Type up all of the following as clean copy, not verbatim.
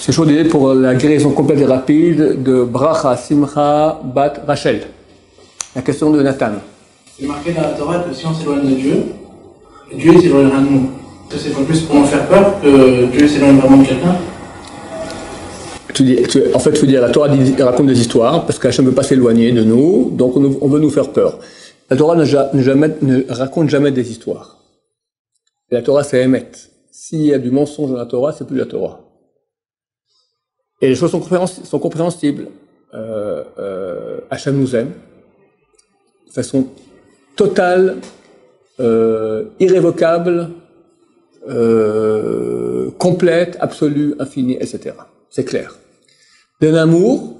C'est chaud d'idée pour la guérison complète et rapide de Bracha Simcha Bat Rachel. La question de Nathan. C'est marqué dans la Torah que si on s'éloigne de Dieu, Dieu s'éloignera de nous. C'est pas plus pour nous faire peur que Dieu s'éloigne vraiment de quelqu'un. En fait, tu veux dire, la Torah raconte des histoires, parce qu'Hachem ne veut pas s'éloigner de nous, donc on veut nous faire peur. La Torah ne raconte jamais des histoires. Et la Torah, c'est Emet. S'il y a du mensonge dans la Torah, c'est plus la Torah. Et les choses sont compréhensibles. Hachem nous aime de façon totale, irrévocable, complète, absolue, infinie, etc. C'est clair. D'un amour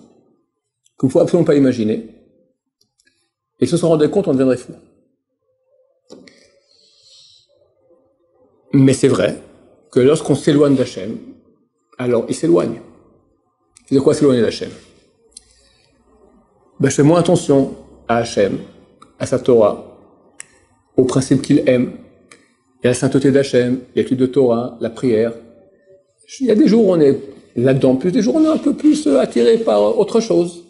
qu'il ne faut absolument pas imaginer. Et si on s'en rendait compte, on deviendrait fou. Mais c'est vrai que lorsqu'on s'éloigne d'Hachem, alors il s'éloigne. C'est de quoi s'éloigner d'Hachem? Je fais moins attention à Hachem, à sa Torah, aux principes qu'il aime, et à la sainteté d'Hachem, l'étude de Torah, la prière. Il y a des jours où on est là-dedans, plus des jours où on est un peu plus attiré par autre chose.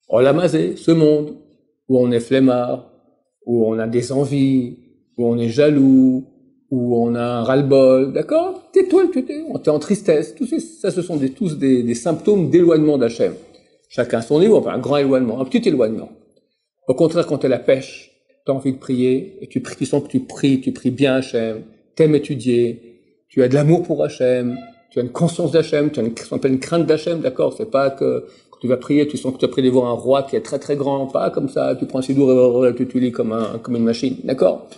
On l'a masé, ce monde, où on est flemmard, où on a des envies, où on est jaloux, où on a un ras-le-bol, d'accord? Tais-toi, t'es en tristesse. Tout ça, ce sont tous des symptômes d'éloignement d'Hachem. Chacun à son niveau, enfin, un grand éloignement, un petit éloignement. Au contraire, quand t'es à la pêche, t'as envie de prier, et tu sens que tu pries bien Hachem, t'aimes étudier, tu as de l'amour pour Hachem, tu as une conscience d'Hachem, tu as ce qu'on appelle une crainte d'Hachem, d'accord? C'est pas que quand tu vas prier, tu sens que tu as prié devant un roi qui est très très grand, pas comme ça, tu prends un sidour et tu lis comme une machine, d'accord?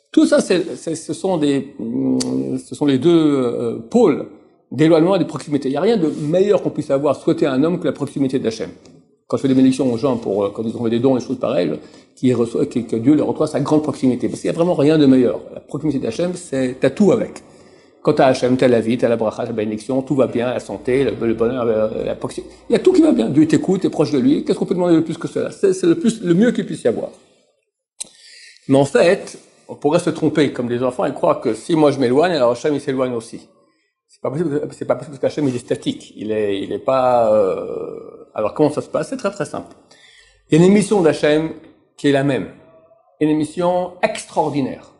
Tout ça, ce sont les deux pôles d'éloignement et de proximité. Il n'y a rien de meilleur qu'on puisse avoir souhaité à un homme que la proximité d'Hachem. Quand je fais des bénédictions aux gens quand ils ont des dons et des choses pareilles, que Dieu leur reçoit sa grande proximité. Parce qu'il n'y a vraiment rien de meilleur. La proximité d'Hachem, t'as tout avec. Quand t'as Hachem, t'as la vie, t'as la bracha, la bénédiction, tout va bien, la santé, le bonheur, la proximité. Il y a tout qui va bien. Dieu t'écoute, t'es proche de lui. Qu'est-ce qu'on peut demander de plus que cela? C'est le mieux qu'il puisse y avoir. Mais en fait, on pourrait se tromper comme des enfants et croire que si moi je m'éloigne, alors Hachem il s'éloigne aussi. C'est pas possible parce qu'Hachem il est statique. Il est pas. Alors comment ça se passe? C'est très très simple. Il y a une émission d'Hachem qui est la même. Une émission extraordinaire.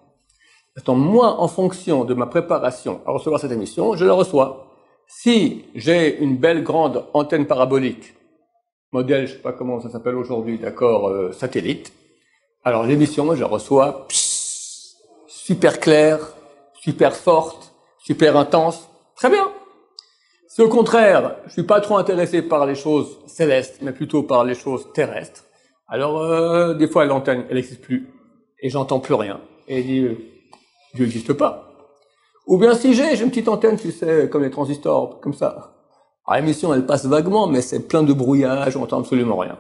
Attends, moi, en fonction de ma préparation à recevoir cette émission, je la reçois. Si j'ai une belle grande antenne parabolique, modèle, je sais pas comment ça s'appelle aujourd'hui, d'accord, satellite, alors l'émission, moi, je la reçois super claire, super forte, super intense, très bien. Si au contraire, je suis pas trop intéressé par les choses célestes, mais plutôt par les choses terrestres, alors des fois l'antenne, elle n'existe plus, et j'entends plus rien, et dit Dieu n'existe pas. Ou bien si j'ai une petite antenne, tu sais, comme les transistors, comme ça. Alors l'émission, elle passe vaguement, mais c'est plein de brouillage, on entend absolument rien.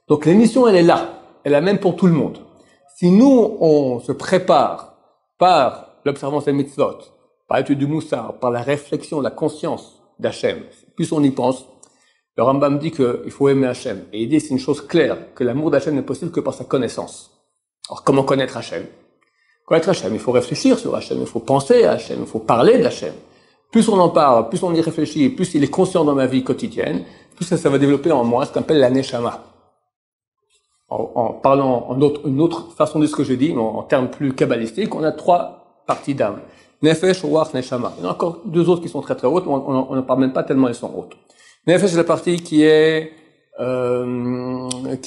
Donc l'émission, elle est là, elle est la même pour tout le monde. Si nous, on se prépare par l'observance des mitzvot, par l'étude du moussar, par la réflexion, la conscience d'Hachem, plus on y pense, le Rambam dit qu'il faut aimer Hachem. Et il dit, c'est une chose claire, que l'amour d'Hachem n'est possible que par sa connaissance. Alors, comment connaître Hachem? Connaître Hachem, il faut réfléchir sur Hachem, il faut penser à Hachem, il faut parler d'Hachem. Plus on en parle, plus on y réfléchit, plus il est conscient dans ma vie quotidienne, plus ça va développer en moi ce qu'on appelle la neshama. En parlant une autre façon de ce que je dis, mais en termes plus kabbalistiques, on a 3 parties d'âme. Nefesh, Ruach, Neshama. Il y en a encore 2 autres qui sont très très hautes, mais on ne parle même pas tellement, elles sont hautes. Nefesh, c'est la partie qui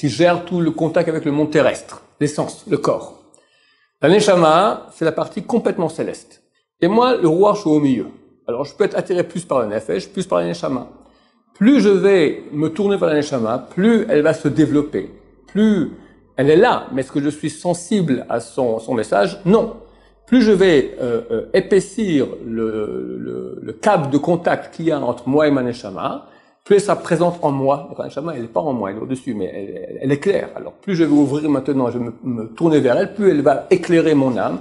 gère tout le contact avec le monde terrestre, l'essence, le corps. La Neshama, c'est la partie complètement céleste. Et moi, le Ruach, je suis au milieu. Alors, je peux être attiré plus par le Nefesh, plus par la Neshama. Plus je vais me tourner vers la Neshama, plus elle va se développer. Plus elle est là, mais est-ce que je suis sensible à son message? Non. Plus je vais épaissir le câble de contact qu'il y a entre moi et ma Neshama, plus elle sera présente en moi. La Neshama, elle n'est pas en moi, elle est au-dessus, mais elle est claire. Alors plus je vais ouvrir maintenant, je vais me tourner vers elle, plus elle va éclairer mon âme,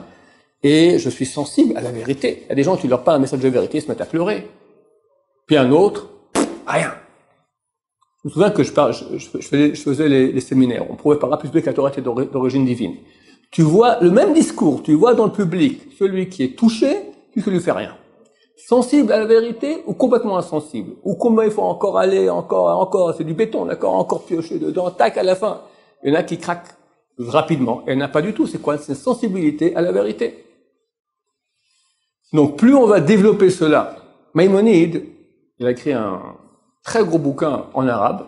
et je suis sensible à la vérité. Il y a des gens qui leur parlent un message de vérité, ils se mettent à pleurer. Puis un autre, rien. Je me souviens que je faisais les séminaires. On prouvait par A plus B que la Torah était d'origine divine. Tu vois le même discours, tu vois dans le public celui qui est touché, puis qui lui fait rien. sensible à la vérité ou complètement insensible? Ou combien il faut encore aller, encore, c'est du béton, d'accord, encore piocher dedans, tac, à la fin. Il y en a qui craquent rapidement. Et il n'y en a pas du tout. C'est quoi? C'est une sensibilité à la vérité. Donc, plus on va développer cela, Maïmonide, il a écrit un très gros bouquin en arabe.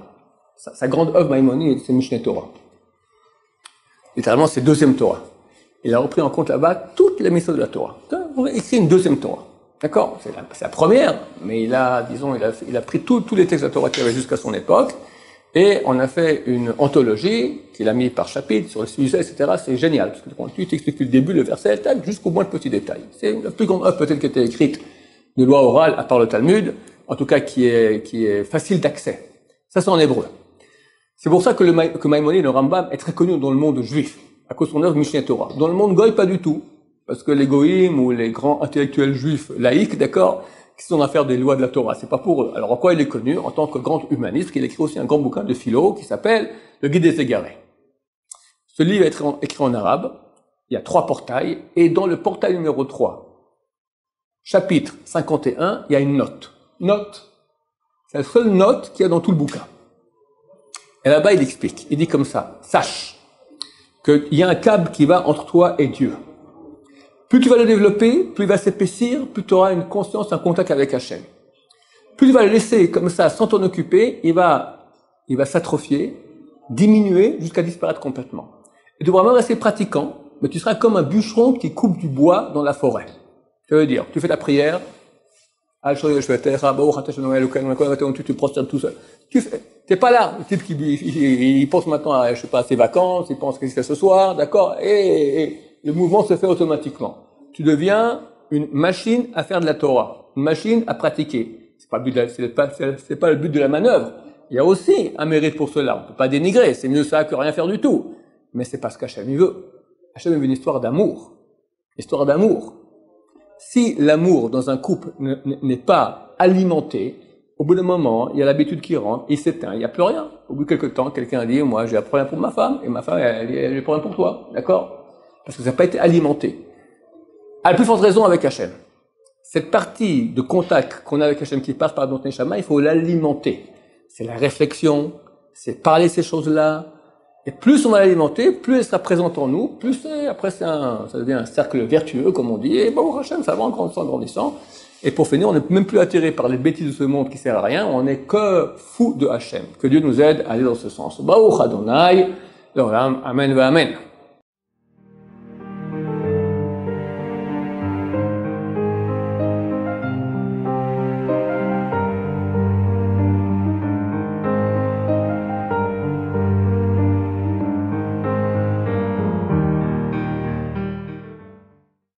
Sa grande œuvre Maïmonide, c'est Mishneh Torah. Littéralement, c'est deuxième Torah. Il a repris en compte là-bas toutes les méthodes de la Torah. On a écrit une deuxième Torah. D'accord? C'est la première, mais il a pris tous les textes de la Torah qu'il y avait jusqu'à son époque, et on a fait une anthologie qu'il a mis par chapitre sur le sujet, etc. C'est génial, parce que quand tu t'expliques le début, le verset, jusqu'au moins le petit détail. C'est la plus grande œuvre peut-être qui a été écrite de loi orale, à part le Talmud, en tout cas qui est facile d'accès. Ça, c'est en hébreu. C'est pour ça que Maïmonide, le Rambam, est très connu dans le monde juif, à cause de son œuvre Mishneh Torah. Dans le monde goy, pas du tout. Parce que les goïms ou les grands intellectuels juifs laïcs, d'accord, qui sont en affaire des lois de la Torah, c'est pas pour eux. Alors en quoi il est connu? En tant que grand humaniste, qu'il écrit aussi un grand bouquin de philo qui s'appelle Le Guide des égarés. Ce livre est écrit en arabe, il y a 3 portails, et dans le portail numéro 3, chapitre 51, il y a une note. Note. C'est la seule note qu'il y a dans tout le bouquin. Et là-bas, il explique, il dit comme ça, sache qu'il y a un câble qui va entre toi et Dieu. Plus tu vas le développer, plus il va s'épaissir, plus tu auras une conscience, un contact avec Hachem. Plus tu vas le laisser comme ça, sans t'en occuper, il va s'atrophier, diminuer, jusqu'à disparaître complètement. Et tu pourras même rester pratiquant, mais tu seras comme un bûcheron qui coupe du bois dans la forêt. Ça veut dire, tu fais ta prière, tu prosternes tout seul. T'es pas là, le type il pense maintenant à, à ses vacances, il pense qu'est-ce qu'il fait ce soir, d'accord, et le mouvement se fait automatiquement. Tu deviens une machine à faire de la Torah, une machine à pratiquer. C'est pas le but de la manœuvre. Il y a aussi un mérite pour cela. On peut pas dénigrer. C'est mieux ça que rien faire du tout. Mais c'est pas ce qu'Hachem il veut. Hachem veut une histoire d'amour. Histoire d'amour. Si l'amour dans un couple n'est pas alimenté, au bout d'un moment, il y a l'habitude qui rentre, il s'éteint, il n'y a plus rien. Au bout de quelques temps, quelqu'un dit, moi j'ai un problème pour ma femme, et ma femme, elle a un problème pour toi. D'accord? Parce que ça n'a pas été alimenté. À la plus forte raison avec Hachem. Cette partie de contact qu'on a avec Hachem qui passe par notre Neshama, il faut l'alimenter. C'est la réflexion, c'est parler ces choses-là. Et plus on va l'alimenter, plus elle sera présente en nous, plus après ça devient un cercle vertueux, comme on dit, et bon, Hachem, ça va en grandissant. Et pour finir, on n'est même plus attiré par les bêtises de ce monde qui sert à rien, on n'est que fou de Hachem. Que Dieu nous aide à aller dans ce sens. Baruch Adonai, Amen va Amen.